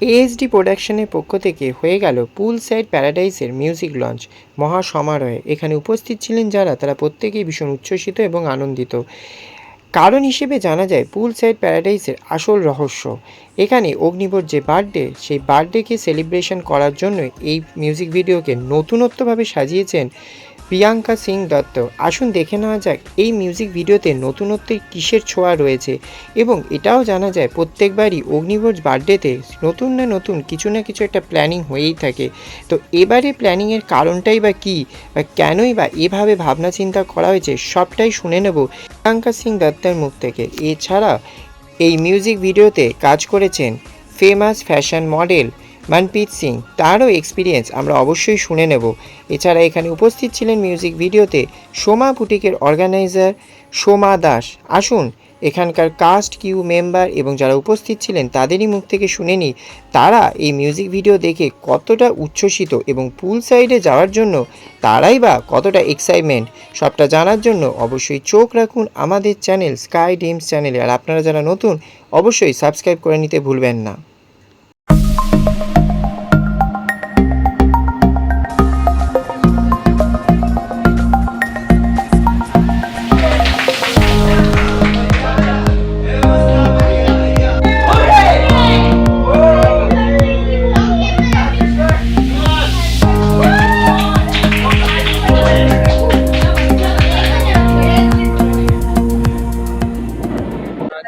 ASD প্রোডাকশনের পক্ষ থেকে হয়ে গেল পুল সাইড প্যারাডাইসের মিউজিক লঞ্চ মহা সমারোহে। এখানে উপস্থিত ছিলেন যারা, তারা প্রত্যেকেই ভীষণ উচ্ছ্বসিত এবং আনন্দিত। কারণ হিসেবে জানা যায় পুল সাইড প্যারাডাইসের আসল রহস্য। এখানে অগ্নিবর যে বার্থডে, সেই বার্থডেকে সেলিব্রেশন করার জন্য এই মিউজিক ভিডিওকে নতুনত্বভাবে সাজিয়েছেন প্রিয়াঙ্কা সিং দত্ত। আসুন দেখে নেওয়া যাক এই মিউজিক ভিডিওতে নতুনত্বের কিসের ছোঁয়া রয়েছে। এবং এটাও জানা যায় প্রত্যেকবারই অগ্নিভোজ বার্থডেতে নতুন না কিছু একটা প্ল্যানিং হয়েই থাকে। তো এবারে প্ল্যানিংয়ের কারণটাই বা কী, বা কেনই বা এভাবে ভাবনা চিন্তা করা হয়েছে, সবটাই শুনে নেব প্রিয়াঙ্কা সিং দত্তের মুখ থেকে। এছাড়া এই মিউজিক ভিডিওতে কাজ করেছেন famous fashion model Manpreet Singh, তারও এক্সপিরিয়েন্স আমরা অবশ্যই শুনে নেব। এছাড়া এখানে উপস্থিত ছিলেন মিউজিক ভিডিওতে সোমা বুটিকের অর্গানাইজার সোমা দাস। আসুন এখানকার কাস্ট কিউ মেম্বার এবং যারা উপস্থিত ছিলেন তাদেরই মুখ থেকে শুনে নিই তারা এই মিউজিক ভিডিও দেখে কতটা উচ্ছ্বসিত এবং পুল সাইডে যাওয়ার জন্য তারাই বা কতটা এক্সাইটমেন্ট। সবটা জানার জন্য অবশ্যই চোখ রাখুন আমাদের চ্যানেল স্কাই ড্রিমস চ্যানেলে। আর আপনারা যারা নতুন, অবশ্যই সাবস্ক্রাইব করে নিতে ভুলবেন না।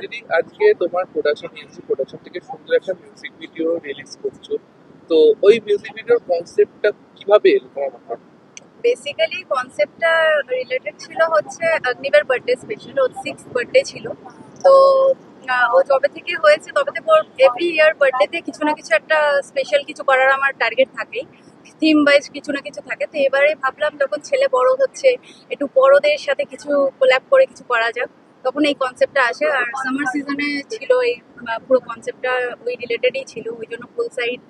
যদি আজকে তোমার মিউজিক প্রোডাকশন থেকে সুন্দর একটা মিউজিক ভিডিও রিলিজ করছো, তো ওই মিউজিক ভিডিওর কনসেপ্টটা কিভাবে এলো তোমার মাথায়? বেসিক্যালি কনসেপ্টটা রিলেটেড ছিল হচ্ছে অগ্নিবের বার্থডে স্পেশাল। ওর 6th বার্থডে ছিল। তো ও যবে থেকে হয়েছে তবে থেকে ওর এভরি ইয়ার বার্থডেতে কিছু না কিছু একটা স্পেশাল কিছু করার আমার টার্গেট থাকেই, থিম ওয়াইজ কিছু না কিছু থাকে। তো এবারে ভাবলাম যখন ছেলে বড় হচ্ছে, একটু বড়দের সাথে কিছু কোল্যাব করে কিছু করা যাক, তখন এই কনসেপ্টটা আসে। আর সামার সিজনে ছিল এই পুরো কনসেপ্টটা ওই রিলেটেডই ছিল, ওই জন্য ফুল সাইড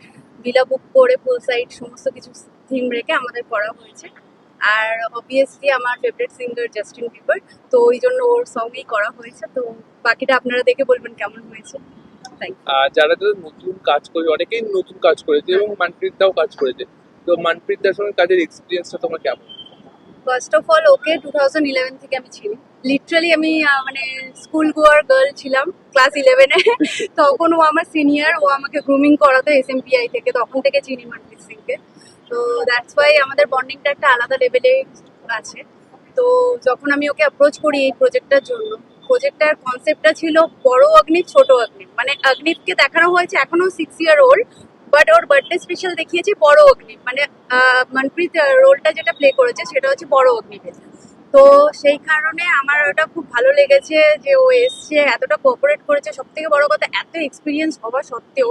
ভিলা বুক করে ফুল সাইড সমস্ত কিছু থিম রেখে আমাদের করা হয়েছে। আর অবভিয়াসলি আমার ফেভারিট সিঙ্গার জাস্টিন বিবার, তো ওই জন্য ওর সঙ্গেই করা হয়েছে। তো বাকিটা আপনারা দেখে বলবেন কেমন হয়েছে। Thank you. আর যারা যারা নতুন কাজ করে, অনেকেই নতুন কাজ করেছে এবং মনপ্রীত দাও কাজ করেছে, তো মনপ্রীত দার সঙ্গে কাজের এক্সপিরিয়েন্সটা তোমার কেমন? ফার্স্ট অফ অল ওকে 2011 থেকে আমি চিনি। লিটারালি আমি মানে স্কুল গোয়ার গার্ল ছিলাম ক্লাস 11-এ। তখন ও আমার সিনিয়র, ও আমাকে গ্রুমিং করাতো এসএমপিআই থেকে, তখন থেকে চিনি মনপ্রীত সিংকে। তো দ্যাটস ওয়াই আমাদের বন্ডিংটা একটা আলাদা লেভেলে আছে। তো যখন আমি ওকে অ্যাপ্রোচ করি এই প্রজেক্টটার জন্য, প্রজেক্টটার কনসেপ্টটা ছিল বড় অগ্নি ছোট অগ্নি, মানে অগ্নিকে দেখানো হয়েছে এখনো 6 year old, but or birthday special দেখিয়েছি বড় অগ্নি। মানে মনপ্রীত রোলটা যেটা প্লে করেছে সেটা হচ্ছে বড় অগ্নিতে। তো সেই কারণে আমার ওটা খুব ভালো লেগেছে যে ও এসছে, এতটা কোঅপারেট করেছে। সব থেকে বড় কথা, এত এক্সপিরিয়েন্স হওয়া সত্ত্বেও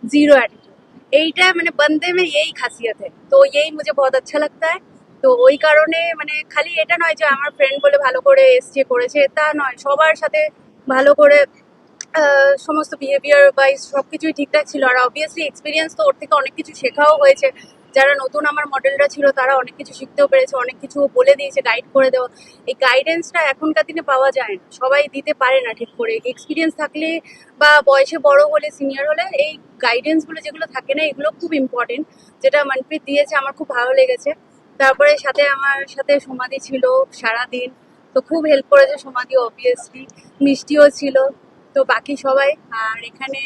জিরো অ্যাটিটিউড। এইটা মানে বন্দে মে এই খাসিয়ত है, তো এই মুঝে বহুত আচ্ছা লাগতা है। তো ওই কারণে মানে খালি এটা নয় যে আমার ফ্রেন্ড বলে ভালো করে এসছে করেছে, তা নয়, সবার সাথে ভালো করে সমস্ত বিহেভিয়ার ওয়াইজ সব কিছুই ঠিকঠাক ছিল। আর অবভিয়াসলি এক্সপিরিয়েন্স তো ওর থেকে অনেক কিছু শেখাও হয়েছে। যারা নতুন আমার মডেলরা ছিল তারা অনেক কিছু শিখতেও পেরেছে, অনেক কিছু বলে দিয়েছে, গাইড করে দেওয়া। এই গাইডেন্সটা এখনকার দিনে পাওয়া যায় না, সবাই দিতে পারে না ঠিক করে। এক্সপিরিয়েন্স থাকলে বা বয়সে বড় হলে, সিনিয়র হলে এই গাইডেন্সগুলো যেগুলো থাকে না, এগুলো খুব ইম্পর্টেন্ট। যেটা মনপ্রীত দিয়েছে আমার খুব ভালো লেগেছে। তারপরে সাথে আমার সাথে সমাধি ছিল সারাদিন, তো খুব হেল্প করেছে সমাধি অবভিয়াসলি। মিষ্টিও ছিল, তো বাকি সবাই। আর এখানে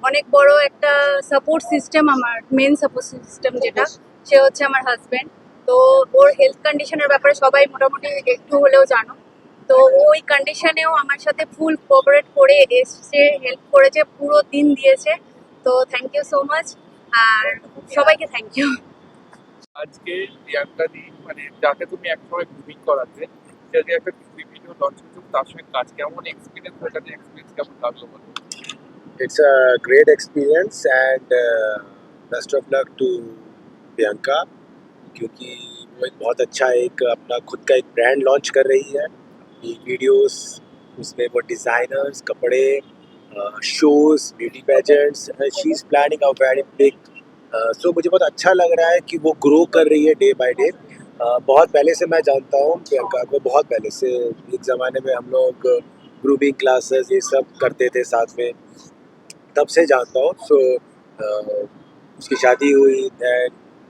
অনেক বড় একটা সাপোর্ট সিস্টেম, আমার মেন সাপোর্ট সিস্টেম যেটা, সে হচ্ছে আমার হাজব্যান্ড। তো ওর হেলথ কন্ডিশনের ব্যাপারে সবাই মোটামুটি একটু হলেও জানো। তো ওই কন্ডিশনেও আমার সাথে ফুল কোঅপারেট করে এসছে, হেল্প করেছে, পুরো দিন দিয়েছে। তো থ্যাংক ইউ সো মাচ, আর সবাইকে থ্যাংক ইউ। আজকে প্রিয়াঙ্কা দি, মানে যাকে তুমি একসময় গ্রুমিং করাতে, যদি একটা মিউজিক ভিডিও লঞ্চ করছো, তার সঙ্গে কাজ কেমন এক্সপিরিয়েন্স হয়েছে, এক্সপিরিয়েন্স কেমন লাগলো বলো? It's a great experience and best of luck to Priyanka, क्योंकि वो एक बहुत अच्छा एक अपना खुद का एक ब्रांड लॉन्च कर रही है। ये वीडियोस, उसमें वो डिज़ाइनर्स, कपड़े, shows, beauty pageants, she is planning a very big. So मुझे बहुत अच्छा लग रहा है कि वो ग्रो कर रही है डे बाय डे। बहुत पहले से मैं जानता हूँ प्रियंका को, बहुत पहले से। एक ज़माने में हम लोग ग्रूमिंग क्लासेस ये सब करते थे साथ में, तब से जानता हूँ। सो उसकी शादी हुई, then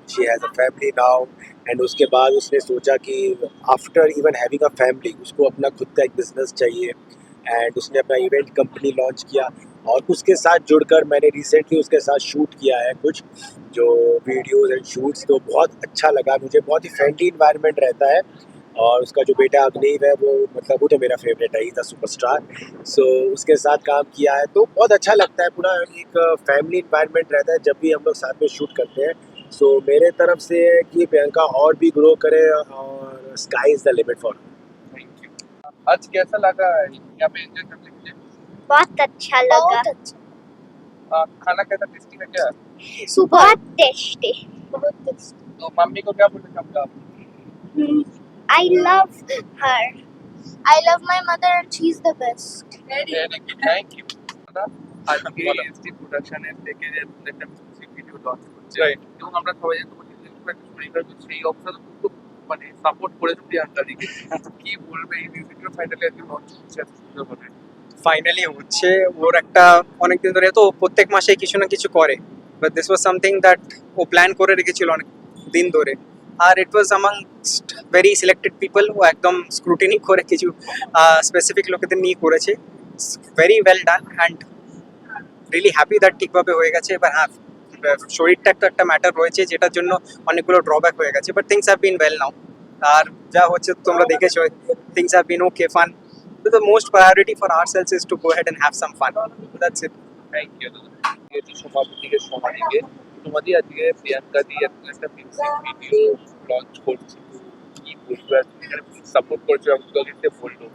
she has a family now, and उसके बाद उसने सोचा कि after even having a family उसको अपना खुद का एक बिजनेस चाहिए, एंड उसने अपना इवेंट कंपनी लॉन्च किया। और उसके साथ जुड़कर मैंने रिसेंटली उसके साथ शूट किया है कुछ जो वीडियोस एंड शूट्स, तो बहुत अच्छा लगा मुझे। बहुत ही फ्रेंडली इन्वायरमेंट रहता है, और उसका जो बेटा अग्निव है वो मतलब वो तो मेरा फेवरेट है, ही था सुपरस्टार। सो उसके साथ काम किया है तो बहुत अच्छा लगता है। पूरा एक फैमिली इन्वायरमेंट रहता है जब भी हम लोग साथ में शूट करते हैं। सो मेरे तरफ से है कि प्रियंका और भी ग्रो करे, और sky is the limit for. Thank you. आज कैसा लगा यहाँ पे एंजॉय करने के लिए? बहुत अच्छा लगा। खाना कैसा टेस्टी है क्या? बहुत टेस्टी, बहुत टेस्टी। तो मम्मी को क्या बोलना चाहूँगा आप? I love her, I love my mother and she is the best. Thank you. আজকে এসটি প্রোডাকশনের থেকে যে একটা মিউজিক ভিডিও লঞ্চ করছে, এবং আমরা সবাই জানি তোমার একটা পরিবার সেই অবস্থাতে খুব মানে সাপোর্ট করেছে প্রিয়াঙ্কাদিকে। কি বলবে এই মিউজিকটা ফাইনালি আজকে লঞ্চ হচ্ছে এত সুন্দরভাবে? ফাইনালি হচ্ছে। ওর একটা অনেকদিন ধরে তো প্রত্যেক মাসে কিছু না কিছু করে, but this was something that ও প্ল্যান করে রেখেছিল অনেক দিন ধরে। আর it was amongst very selected people, ও একদম স্ক্রুটিনি করে কিছু স্পেসিফিক লোকেদের নিয়ে করেছে। Very well done, and really happy that ঠিকভাবে হয়ে গেছে। এবার হ্যাঁ, শরীরটা একটা ম্যাটার রয়েছে যেটার জন্য অনেকগুলো ড্রব্যাক হয়ে গেছে, but things have been well now. আর যা হচ্ছে তোমরা দেখেছো, things have been okay, fun. So the most priority for ourselves is to go ahead and have some fun. So that's it. Thank you. সভাপতিকে সমাধিকে তোমাদের আজকে প্রিয়াঙ্কা দিয়ে একটা মিউজিক ভিডিও লঞ্চ করছি, কি বলবো? এখানে সাপোর্ট করছো এবং তোকে বললো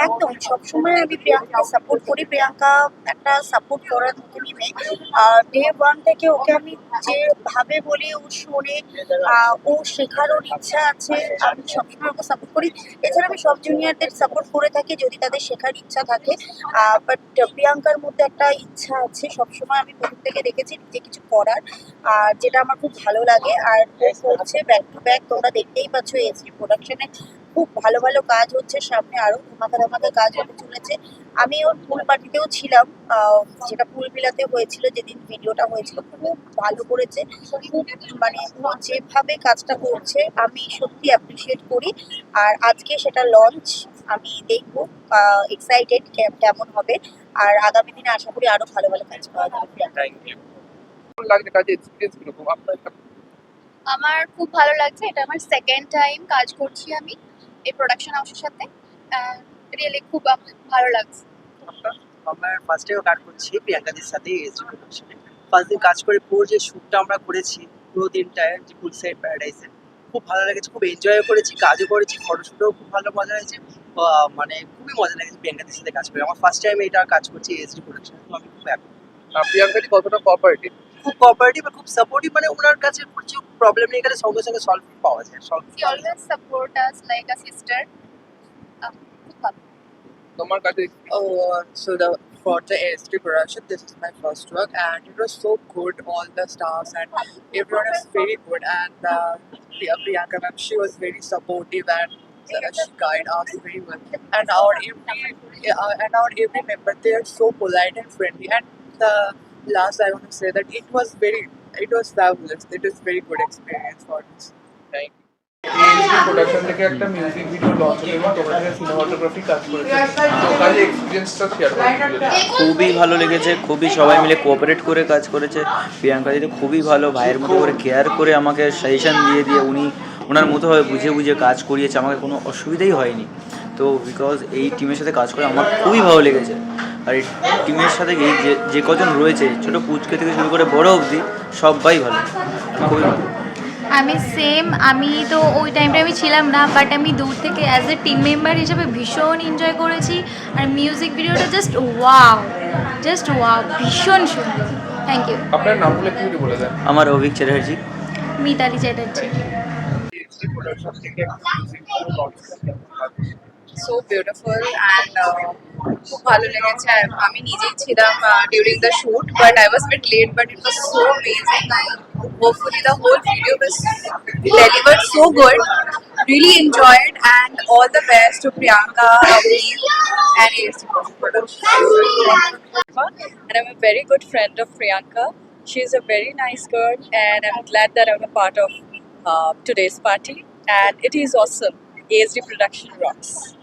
একদম সবসময় আমি প্রিয়াঙ্কাকে সাপোর্ট করি। প্রিয়াঙ্কা একটা সাপোর্ট করার মতনই মেয়ে। ডে ওয়ান থেকে ওকে আমি যেভাবে বলি ও শোনে, ও শেখার ওর ইচ্ছা আছে, আমি সবসময় ওকে সাপোর্ট করি। এছাড়া আমি সব জুনিয়রদের সাপোর্ট করে থাকি যদি তাদের শেখার ইচ্ছা থাকে। বাট প্রিয়াঙ্কার মধ্যে একটা ইচ্ছা আছে, সবসময় আমি প্রথম থেকে দেখেছি যে কিছু করার, আর যেটা আমার খুব ভালো লাগে। আর ও করছে ব্যাক টু ব্যাক, তোমরা দেখতেই পাচ্ছ এসডি প্রোডাকশনে খুব ভালো ভালো কাজ হচ্ছে, সামনে আরো ধামাকা ধামাকা কাজ হতে চলেছে। আমি ওর পুল পার্টিতেও ছিলাম, যেটা পুল বিলাতে হয়েছিল, যেদিন ভিডিওটা হয়েছিল খুব ভালো করেছে। খুব মানে ও যেভাবে কাজটা করছে আমি সত্যি অ্যাপ্রিসিয়েট করি। আর আজকে সেটা লঞ্চ, আমি দেখবো এক্সাইটেড কেমন হবে। আর আগামী দিনে আশা করি আরো ভালো ভালো কাজ পাওয়া যাবে। Thank you. কেমন লাগছে কাজে এক্সপিরিয়েন্স কিরকম আপনার? আমার খুব ভালো লাগছে, এটা আমার সেকেন্ড টাইম কাজ করছি আমি এই প্রোডাকশন হাউসের সাথে। রিয়েলি খুব ভালো লাগছে। আমরা ফার্স্ট টাইম কাজ করছি প্রিয়াঙ্কাদির সাথে এসডি প্রোডাকশনে। ফার্স্ট দিন কাজ করে পুরো যে শ্যুটটা আমরা করেছি পুরো দিনটায়, যে ফুল সাইড প্যারাডাইসে খুব ভালো লেগেছে, খুব এনজয় করেছি, কাজও করেছি, ফটোশ্যুটও খুব ভালো মজা হয়েছে। মানে খুবই মজা লেগেছে প্রিয়াঙ্কাদির সাথে কাজ করে। আমার ফার্স্ট টাইম এটা কাজ করছি এসডি প্রোডাকশনে, তো আমি খুব হ্যাপি। প্রিয়াঙ্কাদি কতটা কোঅপারেটিভ? খুব কোঅপারেটিভ আর খুব সাপোর্টিভ, মানে ওনার কাছে কিছু প্রবলেম নেই, গেলে সঙ্গে সঙ্গে সলভ পাওয়া যায়। She always support us like a sister. খুব ভালো। তোমার কাছে So for the AST production, this is my first work, and it was so good. All the staffs and everyone is very good, and Priyanka ma'am, she was very supportive, and she guided us very well. And our every member, they are so polite and friendly. And the last I want to say that it was fabulous. It was very good experience for us. Thank you. SD production থেকে একটা music video launch হলো এবং তোমার সাথে cinematography কাজ করেছে, তো কাজে এক্সপিরিয়েন্সটা শেয়ার করতে। খুবই ভালো লেগেছে, খুবই সবাই মিলে কোঅপারেট করে কাজ করেছে। প্রিয়াঙ্কা দিদি খুবই ভালো, ভাইয়ের মতো করে কেয়ার করে আমাকে সাজেশন দিয়ে উনি ওনার মতোভাবে বুঝে কাজ করিয়েছে, আমাকে কোনো অসুবিধাই হয়নি। তো বিকজ এই টিমের সাথে কাজ করে আমার খুবই ভালো লেগেছে। আর এই টিমের সাথে এই যে কজন রয়েছে, ছোটো পুচকে থেকে শুরু করে বড় অবধি সবাই ভালো, খুবই ভালো। আমি তো ওই টাইমটা আমি ছিলাম না, বাট আমি দূর থেকে অ্যাজ এ টিম মেম্বার হিসেবে ভীষণ এনজয় করেছি। আর মিউজিক ভিডিওটা জাস্ট ওয়াও, ভীষণ সুন্দর। Thank you. আপনার নামগুলো একটু যদি বলে দেন। আমার অভিক চ্যাটার্জি। মিতালি চ্যাটার্জি। এসডি প্রোডাকশন থেকে একটা music video launch so beautiful and খুব ভালো লেগেছে। আর আমি নিজেই ছিলাম during the shoot, but I was bit late, but it was so amazing. Hopefully the whole video was delivered so good. Really enjoyed, and all the best to Priyanka, Avneet, and AST Production. And I'm a very good friend of Priyanka. She's a very nice girl, and I'm glad that I'm a part of today's party. And it is awesome. ASD production rocks.